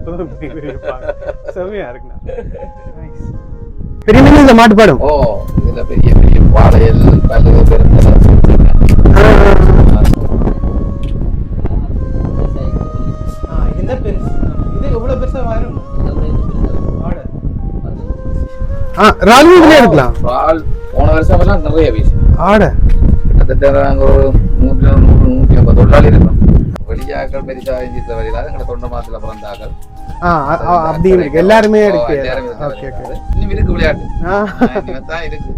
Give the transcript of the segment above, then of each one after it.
அப்பதான் செம்மையா இருக்குண்ணா. பெரிய மீன் இந்த மாட்டு பாடும். ஓ இதுல பெரிய பெரிய பாளையல் பல்லு பெருந்தலை இந்த பெருசு இது எவ்வளவு பெருசா வரும்? ரால் மீன்லயே இருக்கலாம். ரால் போன வருஷம் எல்லாம் நிறைய வீசு ஆட கிட்டத்தட்ட நாங்க ஒரு 100-150 தொழிலாளி இருக்கோம். வெளியாக்கள் பெரிசா இந்திய வரையில எங்களை தொண்டை மாசத்துல பிறந்தாக்கள் அப்படி இருக்கு எல்லாருமே இருக்கு. இன்னும் இருக்கு விளையாட்டு தான் இருக்கு.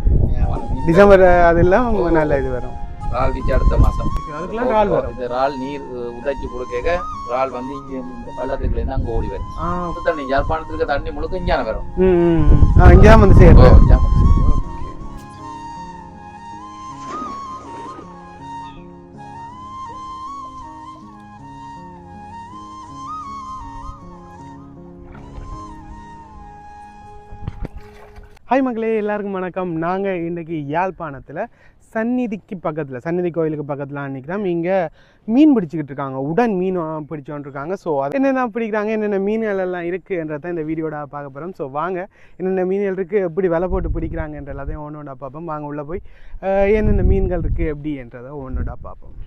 டிசம்பர் அதெல்லாம் நல்ல இது வரும். ரால் வீச்சு அடுத்த மாசம் அதுக்கெல்லாம் ரால் வரும். இந்த ரால் நீர் உதைச்சு கொடுக்க ரால் வந்து இங்க இந்த பள்ளத்துக்குள்ள இருந்து அங்க ஓடி வரும். தண்ணி யாழ்ப்பாணத்துக்கு தண்ணி முழுக்க இங்கே வரும். இங்கதான் வந்து சேரும். ஹாய் மக்களே, எல்லாருக்கும் வணக்கம். நாங்கள் இன்றைக்கி யாழ்ப்பாணத்தில் சந்நிதிக்கு பக்கத்தில், சந்நிதி கோயிலுக்கு பக்கத்தில் நிற்கிறோம். இங்கே மீன் பிடிச்சிக்கிட்டு இருக்காங்க, உடன் மீன் பிடிச்சோன்ட்ருக்காங்க. ஸோ அது என்னென்ன பிடிக்கிறாங்க, என்னென்ன மீன்கள் எல்லாம் இருக்குன்றதான் இந்த வீடியோட பார்க்க போகிறோம். ஸோ வாங்க, என்னென்ன மீன்கள் இருக்குது, எப்படி விலை போட்டு பிடிக்கிறாங்கன்ற எல்லாத்தையும் ஒன்றோட பார்ப்போம். வாங்க உள்ளே போய் என்னென்ன மீன்கள் இருக்குது எப்படின்றதை ஒன்றோட பார்ப்போம்.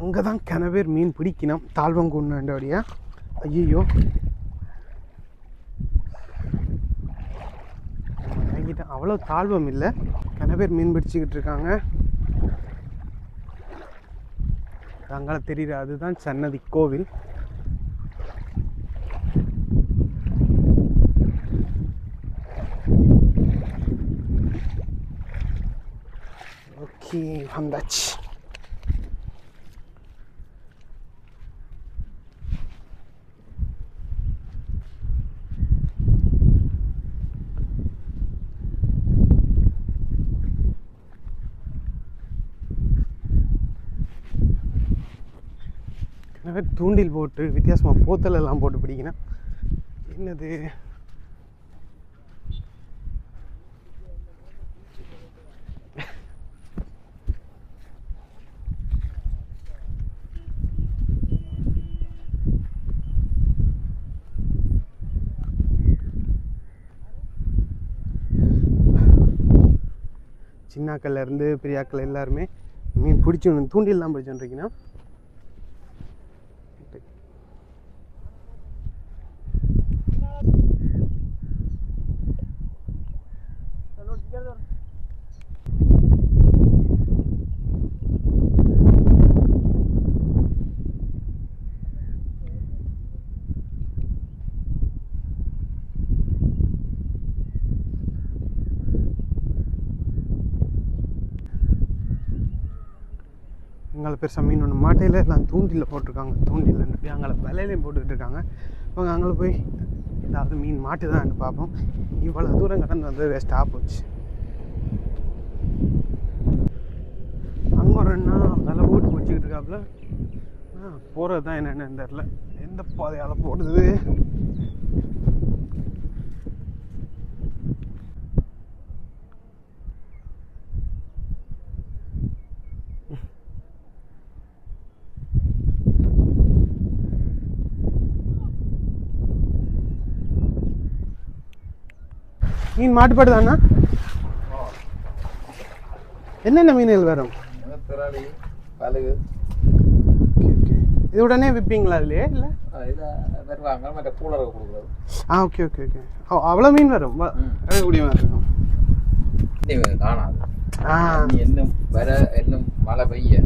அங்கே தான் கிணவேர் மீன் பிடிக்கணும், தாழ்வங்குன்னடியா. ஐயோ வாங்கிட்டேன். அவ்வளோ தாழ்வம் இல்லை, கிணவேர் மீன் பிடிச்சிக்கிட்டு இருக்காங்க. அங்கே தெரியுது, அதுதான் சன்னதி கோவில். ஓகே, வந்தாச்சு. தூண்டில் போட்டு வித்தியாசமாக போத்தல் எல்லாம் போட்டு பிடிக்கணும். என்னது சின்னாக்கள்ல இருந்து பெரியாக்கள் எல்லாருமே மீன் பிடிச்சோன்னு தூண்டில் தான் பிடிச்சோன்றிருக்கீங்கன்னா. அங்கே பெருசாக மீன் ஒன்று மாட்டையில் எல்லாம் தூண்டில் போட்டிருக்காங்க. தூண்டில் அங்கே விலையிலையும் போட்டுக்கிட்டு இருக்காங்க. அவங்க அங்கே போய் ஏதாவது மீன் மாட்டுதான்னு பார்ப்போம். இவ்வளோ தூரம் கடந்து வந்து வேஸ்ட்டாக போச்சு. அங்கே ஒரு அண்ணா விலை போட்டு பிடிச்சிக்கிட்டு இருக்காப்புல. போகிறது தான் என்னென்னு தெரில, எந்த பாதையால் போடுது. மீன் மாட்டுப்பாடு தானா? என்னென்ன மீன்கள் வரும்? இது உடனே விற்பீங்களா அதுலயே? இல்லை ஓகே ஓகே ஓகே. அவ்வளோ மீன் வரும், இருக்கும். இன்னும் வர இன்னும் மழை பெய்ய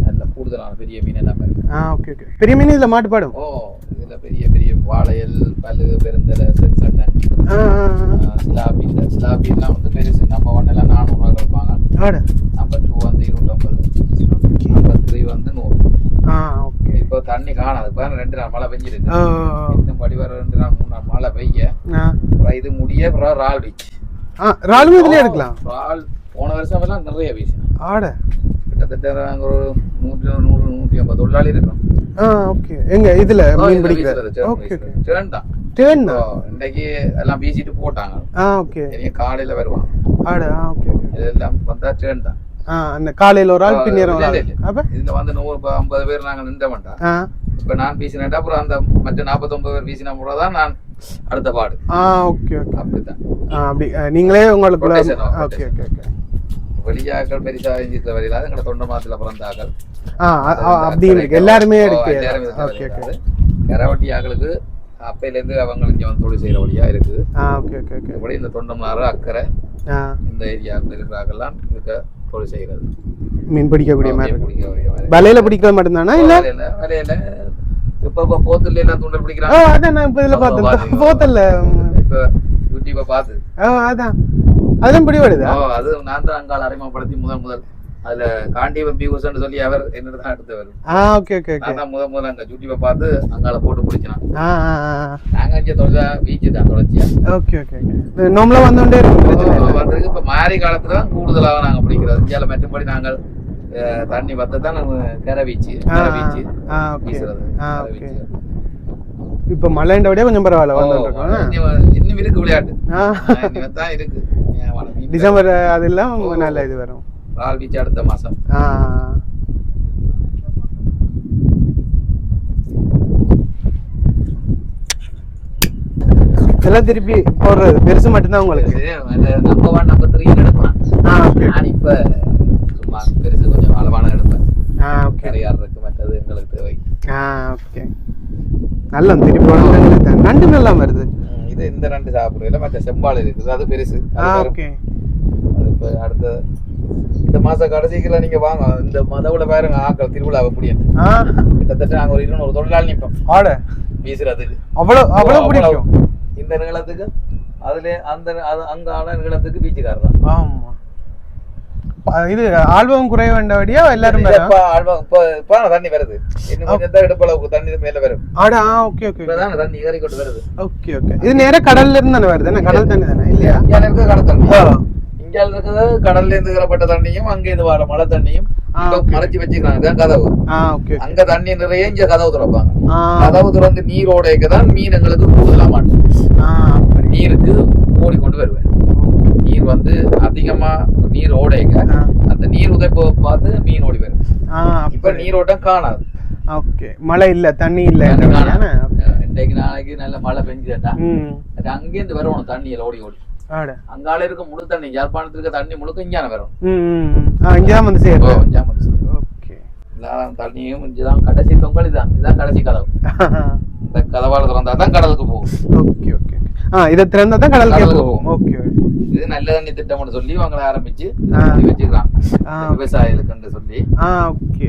நல்ல கூடுதலான பெரிய மீன் எல்லாம் இருக்கு. Okay okay. பெரிய மீன் இதில் மாட்டுப்பாடும். ஓ இதுல பெரிய பெரிய வாழையல் பல்லு பெருந்தலை செஞ்சண்ணன் சிலாபி. இந்த சிலாபிலாம் வந்து பெருசு. நம்ம ஒன்னெல்லாம் 400 ரூபா கொடுப்பாங்க. நம்பர் 2 வந்து 250, நம்பர் 3 வந்து 100. ஓகே. இப்போ தண்ணி காணாது, பாருங்க 2 நாள் மழை பெஞ்சிருக்கு. இன்னும் படி வர 2 நாள் 3 நாள் மழை பெய்ய இது முடிய அப்புறம் ரால் பீச். ரால் இதுலயே எடுக்கலாம். ரால் போன வருஷம் எல்லாம் நிறைய வீசு ஆட கிட்டத்தட்ட நாங்க ஒரு 100-150 தொழிலாளி இருக்கோம். ஓகே. எங்க இதுல மீன் பிடிக்கிறது? Okay okay. சேரண்டா டேர்ன் இன்றைக்கு எல்லாம் வீசிட்டு போட்டாங்க. ஓகே. காலையில வருவாங்க. Okay okay. இதெல்லாம் வந்தா டேர்ன் தான். அந்த காலையில ஒரு ஆள் பின்னேரம் ஒரு ஆள். அப்ப இதுல வந்து 150 பேர் நாங்க நின்ற மாட்டோம். இப்ப நான் வீசினேன், அப்புறம் அந்த மற்ற 49 பேர் வீசினா கூட தான் நான் அடுத்த பாடு. Okay okay. அப்படித்தான். அப்படி நீங்களே உங்களுக்கு ஓகே ஓகே ஓகே. வெளியாக்கள் பெரிசா இஞ்சித்துல வரையில எங்களை தொண்டை மாசத்துல பிறந்தாக்கள் அப்படி இருக்கு, எல்லாருமே இருக்கு. Okay okay. கரவட்டி ஆக்களுக்கு அப்பையில இருந்து அவங்க இங்க வந்து தொழில் செய்யற வழியா இருக்குது. Okay okay okay. இப்படி இந்த தொண்டம்னாறு அக்கறை இந்த ஏரியா இருக்கிறாங்கலாம் இருக்க தொழில் செய்யறது. மீன் பிடிக்கக்கூடிய மாதிரி வலையில பிடிக்கிறது மட்டும்தானா இல்ல வலையில இப்ப போத்துல எல்லாம் தூண்டல் பிடிக்கிறாங்க. அதான் நான் இப்ப இதுல பார்த்தேன். போத்தல்ல இப்ப யூடியூப பார்த்து அதான் அதெல்லாம் பிடி வருதா? அது நான் தான் அங்கால அறிமுகப்படுத்தி முதல் அதுல காண்டீவன் பியூசன் சொல்லி அவர் என்னதான் எடுத்தவர். Okay okay okay. நான் முதல் அங்க யூடியூப பார்த்து அங்கால போட்டு பிடிச்சனா. நாங்க இங்க தொலைதா பீச் தான் தொலைச்சியா. Okay okay okay. நம்மள வந்தோண்டே இருக்கு பிரச்சனை இல்ல. வந்திருக்கு. இப்ப மாரி காலத்துல தான் கூடுதலாக நாங்க பிடிக்கிறது. இந்தியால மற்றபடி நாங்கள் தண்ணி வத்த தான் கரை பீச் வீசுறது. ஓகே. இப்ப மழைண்ட விட கொஞ்சம் பரவாயில்ல வந்துருக்கோம். இன்னும் இருக்கு விளையாட்டு. இன்னும் தான் இருக்கு. டிசம்பர் அதெல்லாம் நல்ல இது வரும். ரால் பீச் அடுத்த மாசம். எல்லாம் திருப்பி போடுறது பெருசு மட்டும்தான் உங்களுக்கு. நம்பர் 1 நம்பர் 3 எடுப்பேன். நான் இப்ப சும்மா பெருசு கொஞ்சம் அளவான எடுப்பேன். கரையாடுறதுக்கு மற்றது எங்களுக்கு தேவை. ஓகே. நல்ல திருப்பி போடுறது நண்டு நல்லா வருது. இது இந்த நண்டு சாப்பிடுறதுல மற்ற செம்பால் இருக்குது, அது பெருசு. ஓகே. அது இப்ப அடுத்த இந்த மாச கடைசிக்குள்ள நீங்க வாங்க. இந்த மதவுல பாருங்க ஆக்கள் திருவிழாவை முடியும். கிட்டத்தட்ட நாங்க ஒரு 200 தொழிலாளி நிற்போம் ஆட வீசுறதுக்கு. அவ்வளவு பிடிக்கும் இந்த நிலத்துக்கு. அதுல அந்த அங்க ஆன நிலத்துக்கு பீச்சுக்காரர் தான். ஆமா. இது ஆல்பம் குறைய வேண்டியா எல்லாரும் இப்ப தண்ணி வருது. இன்னும் கொஞ்சம் எடுப்பளவுக்கு தண்ணி மேல வரும். Okay okay. இப்பதான் தண்ணி ஏறி கொண்டு வருது. Okay okay. இது நேரா கடல்ல இருந்து தானே வருது? என்ன கடல் தண்ணி தானே இல்லையா? இங்க இருக்கு கடல் தண்ணி. இங்க இருக்குது கடல்ல இருந்து வரப்பட்ட தண்ணியும் அங்க இருந்து வர மழை தண்ணியும் மறைச்சு வச்சுக்கிறாங்க. இதான் கதவு. அங்க தண்ணி நிறைய இங்க கதவு திறப்பாங்க. கதவு திறந்து நீரோடைக்குதான் மீன் எங்களுக்கு கூடுதலா மாட்டேன். நீருக்கு ஓடிக்கொண்டு வருவேன். நீர் வந்து அதிகமா நீர் ஓடைங்க அந்த நீர் உதைப்ப பார்த்து மீன் ஓடி வரும். இப்ப நீரோட்டம் காணாது. ஓகே. மழை இல்ல, தண்ணி இல்ல. இன்னைக்கு நாளைக்கு நல்ல மழை பெஞ்சுட்டா அங்கேருந்து வரணும் தண்ணியில ஓடி ஓடி. அங்கால இருக்க முழு தண்ணி யாழ்ப்பாணத்துல இருக்க தண்ணி முழுக்க இங்கான வரும். இங்கதான் வந்து சேரும். தண்ணியும் இங்கதான் கடைசி தொங்கல். இதுதான் கடைசி கதவு. இந்த கதவால திறந்தா தான் கடலுக்கு போகும். Okay okay. இதை திறந்தா தான் கடலுக்கு போகும். ஓகே. இது நல்ல தண்ணி திட்டம்னு சொல்லி அவங்களை ஆரம்பிச்சு வச்சுக்கிறான் விவசாயிகளுக்கு சொல்லி.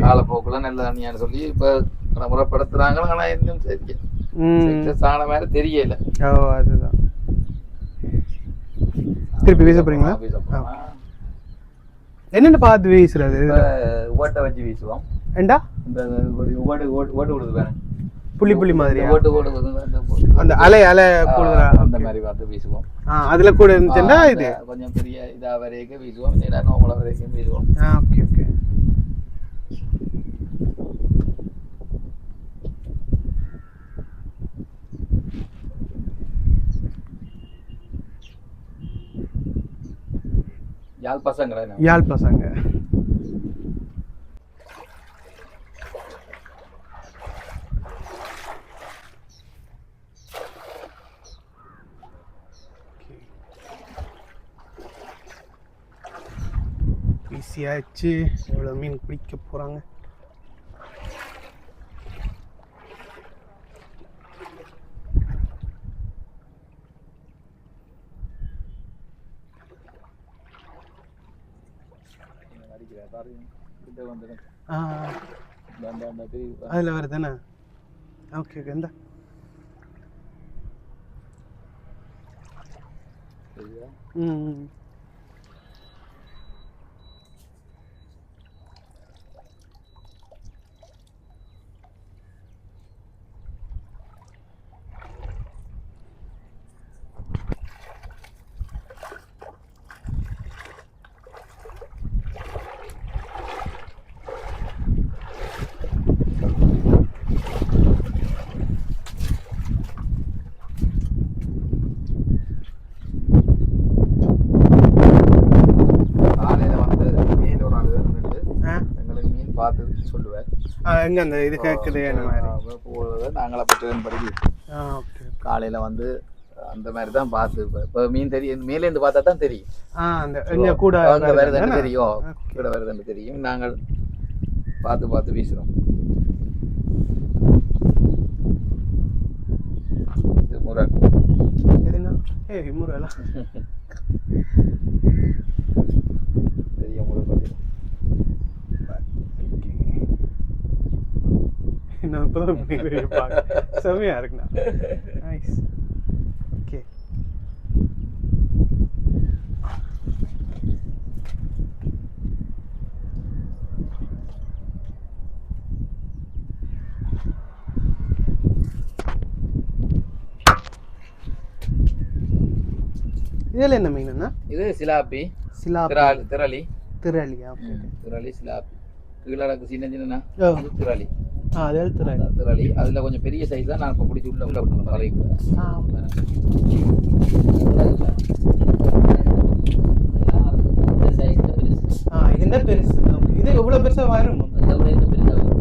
காலப்போக்குல நல்ல தண்ணியான்னு சொல்லி இப்ப முறைப்படுத்துறாங்க. ஆனா இன்னும் சரி சாண மாதிரி தெரியல. அதுதான் திருப்பி வீச போறீங்களா? என்னென்ன பார்த்து வீசுறது? ஓட்டை வச்சு வீசுவோம். ஏண்டா இந்த ஓட்டு கொடுத்து பாருங்க. புள்ளி புள்ளி மாதிரி ஓட்டு அந்த அலை கூடுதலா அந்த மாதிரி பார்த்து வீசுவோம். அதுல கூட இருந்துச்சுன்னா இது கொஞ்சம் பெரிய இதா வரைக்கும் வீசுவோம். நோமல வரைக்கும் வீசுவோம். Okay okay. யாழ் பசங்க ஈஸியாச்சு. எவ்வளோ மீன் பிடிக்க போகிறாங்க. அதில் வருதுண்ணா. Okay okay. எந்த எங்க அந்த இது கேட்குது அந்த மாதிரி போகிறத நாங்கள் அப்போ ட்ரெயின் படிக்க ஓகே காலையில் வந்து அந்த மாதிரி தான் பார்த்து இப்போ மீன் தெரியும் மேலேருந்து பார்த்தா தான் தெரியும் அந்த இங்கே கூட அங்கே வருதுன்னு தெரியும் கூட வருதுன்னு தெரியும் நாங்கள் பார்த்து பார்த்து வீசுகிறோம் இது முறை எதுனா முறையெல்லாம் பெரிய முறை பார்த்தீங்கன்னா நான் இப்போதான் செம்மையா இருக்குண்ணா நைஸ் ஓகே இதில் என்ன மீனுண்ணா இது சிலாப்பி திரளி திரளியா திரளி சிலாப்பி கீழக்கு சின்ன சின்ன திரளி அதில் திரளி திரளி அதில் கொஞ்சம் பெரிய சைஸ் தான் நான் இப்போ பிடிச்சி உள்ள விட்டோம் தலைக்குள்ள இதுன்னா பெருசு இது எவ்வளோ பெருசாக வரும்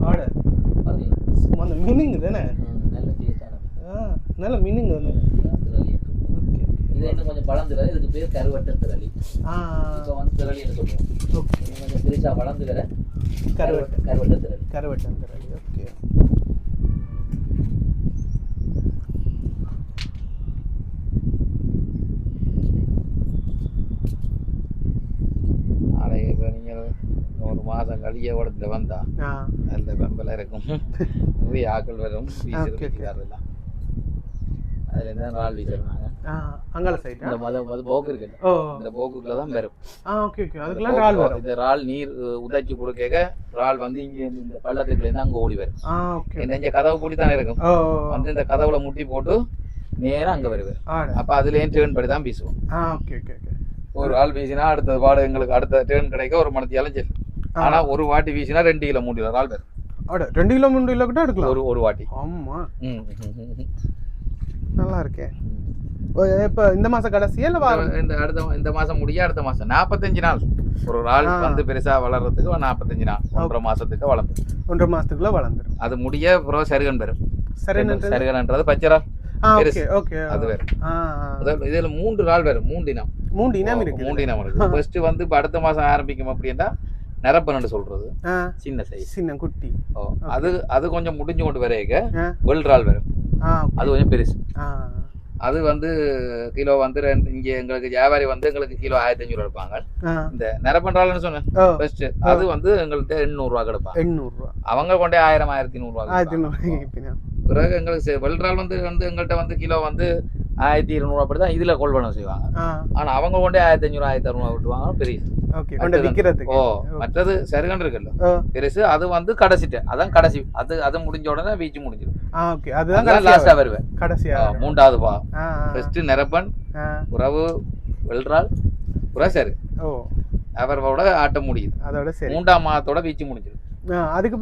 ஆர்டர் அந்த மீனிங் தானே நல்ல மீனிங் தானே இது இன்னும் கொஞ்சம் வளர்ந்துக்கிற இதுக்கு பேர் கருவட்டம் திரளி இப்போ வந்து திரளின்னு சொல்லுவோம் கொஞ்சம் பெருசாக வளர்ந்துக்கிற கருவட்டம் திரளி ஓகே நாளைக்கு இப்போ நீங்கள் ஒரு மாதம் கழிய உடத்துல வந்தா நல்ல பெம்பலாக இருக்கும் நிறைய ஆக்கள் வரும் வீசுறதுலாம் அதில் என்ன ரால் வீசுறாங்க அங்கால சைடு இந்த போக்கு இருக்கு இந்த போக்குக்குள்ள தான் வரும் ஓகே ஓகே அதுக்குலாம் ரால் வரும் இந்த ரால் நீர் உதைச்சி கொடுக்க ரால் வந்து இங்க இந்த பள்ளத்துக்குள்ள இருந்து அங்க ஓடி வரும் ஓகே இந்த கதவு கூடி தானே இருக்கும் வந்து இந்த கதவுல முட்டி போட்டு நேரா அங்க வருவேன் அப்ப அதுலயும் டேர்ன் படி தான் வீசுவோம் ஓகே ஓகே ஓகே ஒரு ஆள் வீசினா அடுத்த பாடு எங்களுக்கு அடுத்த டேர்ன் கிடைக்க ஒரு மணி அலைஞ்சல் ஆனா ஒரு வாட்டி வீசினா 2 கிலோ 3 கிலோ ரால் வரும் 2 கிலோ 3 கிலோ கூட எடுக்கலாம் ஒரு வாட்டி ஆமா நல்லா இருக்கே இப்போ இந்த மாசம் கடைசியா இல்ல இந்த இந்த மாசம் முடிய அடுத்த மாசம் 45 நாள் ஒரு ரால் வந்து பெருசா வளர்றதுக்கு 45 நாள் 1.5 மாசத்துக்கு வளர்ந்து 1.5 மாசத்துக்குள்ள வளர்ந்துரும் அது முடிய அப்புறம் சருகன் வரும் சருகன்ன்றது பச்சை அது வரும் இதுல 3 ரால் வரும் 3 இனம் இருக்கு ஃபர்ஸ்ட் வந்து இப்ப அடுத்த மாசம் ஆரம்பிக்கும் அப்படின்னா நரப்பன்னு சொல்றது சின்ன சைஸ் சின்ன குட்டி அது கொஞ்சம் முடிஞ்சு கொண்டு வரையக வெள் ரால் வரும் அது கொஞ்சம் பெருசு அது வந்து கிலோ வந்து இங்க எங்களுக்கு வியாபாரி வந்து எங்களுக்கு கிலோ 1500 எடுப்பாங்க இந்த நரப்பன்றாள்னு சொன்னேன் ஃபர்ஸ்ட் அது வந்து எங்கள்கிட்ட 800 ரூபா கிடைப்பாங்க 800 ரூபா அவங்க கொண்டே 1000 1100 ரூபா பிறகு எங்களுக்கு வெள்றால் வந்து எங்கள்கிட்ட வந்து கிலோ வந்து 1200 ரூபா படி தான் இதுல கொள்வனம் செய்வாங்க ஆனா அவங்க கொண்டே 1500 1600 விட்டுவாங்க பெரிய மற்றது சருகன் இருக்குல்ல பெருசு அது வந்து கடைசிட்டு அதான் கடைசி அது முடிஞ்ச உடனே வீச்சு முடிஞ்சிடும் அதுதான் லாஸ்டா வருவேன் மூன்றாவது பா ஃபர்ஸ்ட் நரப்பன் உறவு வெள்றால் சரு அவரோட ஆட்டம் முடியுது அதோட 3ஆம் மாதத்தோட வீச்சு முடிஞ்சிடும் அதுக்கு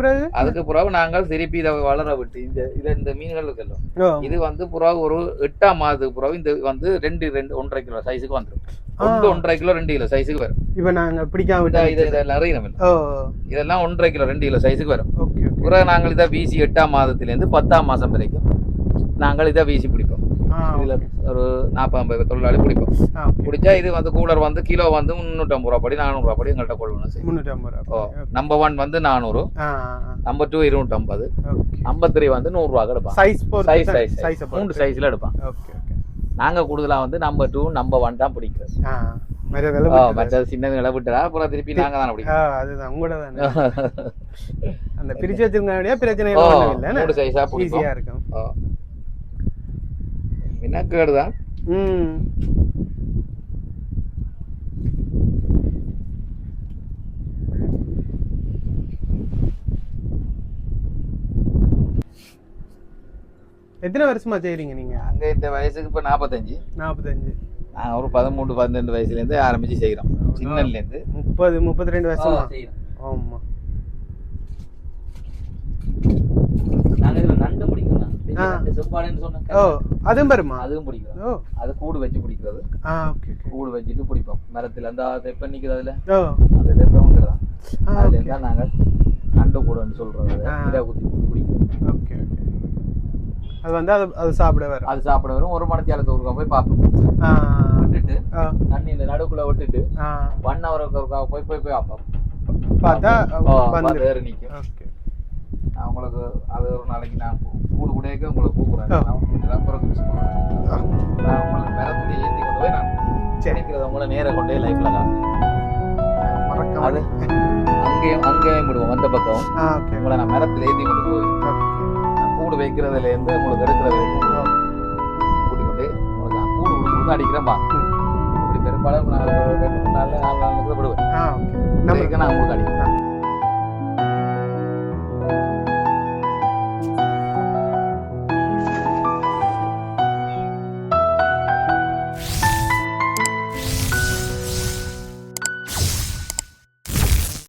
பிறகு நாங்கள் திருப்பி இதை வளர விட்டு இந்த மீன்கள் இருக்குல்ல இது வந்து பிறகு ஒரு 8ஆம் மாதத்துக்கு பிறகு இந்த வந்து 1.5 கிலோ சைஸுக்கு வந்துடும் 1.5 கிலோ 2 கிலோ சைஸுக்கு வரும் இப்ப நாங்க பிடிக்காம நிறைய இதெல்லாம் 1.5 கிலோ 2 கிலோ சைஸுக்கு வரும் பிறகு நாங்கள் இதை வீசி 8ஆம் மாதத்துல இருந்து 10ஆம் மாசம் வரைக்கும் நாங்கள் இதை வீசி பிடிப்போம் இதுல ஒரு 40-50 தொழிலாளி பிடிப்போம் பிடிச்சா இது வந்து கூலர் வந்து கிலோ வந்து 350 ரூபா படி 400 ரூபா படி எங்கள்கிட்ட கொள்வணும் 350 நம்பர் 1 வந்து 400 நம்பர் 2 250 நம்பர் 3 வந்து 100 ரூபா எடுப்பான் சைஸ் 3 சைஸ்ல எடுப்பான் நாங்க கூடுதலா வந்து நம்பர் 2 நம்பர் 1 தான் பிடிக்கிறது மற்ற சின்னது நில விட்டுறா அப்புறம் திருப்பி நாங்க தான் பிடிக்கிறோம் அதுதான் உங்களோட தானே அந்த பிரிச்சு வச்சிருக்க பிரச்சனை இல்லை 3 சைஸா பிடிக்கும் இருக்கும் வினாக்கேடு தான் எத்தனை வருஷமா செய்றீங்க நீங்க அங்க இந்த வயசுக்கு இப்ப 45 நான் ஒரு 13-12 வயசுல இருந்து ஆரம்பிச்சு செய்யறோம் சின்னல இருந்து 30-32 வருஷமா ஆமா நாங்க இதுல நண்டு பிடிக்கிறோம் செம்பாடுன்னு சொன்ன அதுவும் வருமா அதுவும் பிடிக்கிறோம் அது கூடு வச்சு பிடிக்கிறது கூடு வச்சுட்டு பிடிப்போம் மரத்துல அந்த தெப்ப நிக்குது அதுல அந்த தெப்பங்கிறதான் அதுல இருந்தா நாங்க நண்டு கூடன்னு சொல்றது இதை குத்தி பிடிக்கும். Okay okay. அது வந்து அது சாப்பிட வரும். அது சாப்பிட வரும். ஒரு மணித்தியாலத்து ஊருக்கா போய் பார்ப்போம். விட்டுட்டு தண்ணி இந்த நடுக்குள்ள விட்டுட்டு 1 ஹவருக்கு போய் போய் போய் பார்ப்போம். பார்த்தா வேறு நிற்கும். ஓகே. நான் உங்களுக்கு அது ஒரு நாளைக்கு நான் கூடு கூடக்க உங்களுக்கு கூப்பிடுறேன். நம்பருக்கு மிஸ் பண்ணுவேன். நான் உங்களுக்கு மரத்துல ஏற்றி கொண்டு போய் நான் நினைக்கிறத உங்களை நேராக கொண்டே லைஃப்ல அது அங்கேயும் விடுவோம். அந்த பக்கம் உங்களை நான் மரத்துல ஏற்றி கொண்டு போய் நான் கூடு வைக்கிறதுல இருந்து உங்களுக்கு எடுக்கிறது வரைக்கும் கூட்டி கொண்டு உங்களுக்கு நான் கூடு கொடுத்து அடிக்கிறேன் பா. அப்படி பெரும்பாலும் நான் 2 3 நாள் 4 நாள் விடுவேன். நான் உங்களுக்கு அடிக்கிறேன்.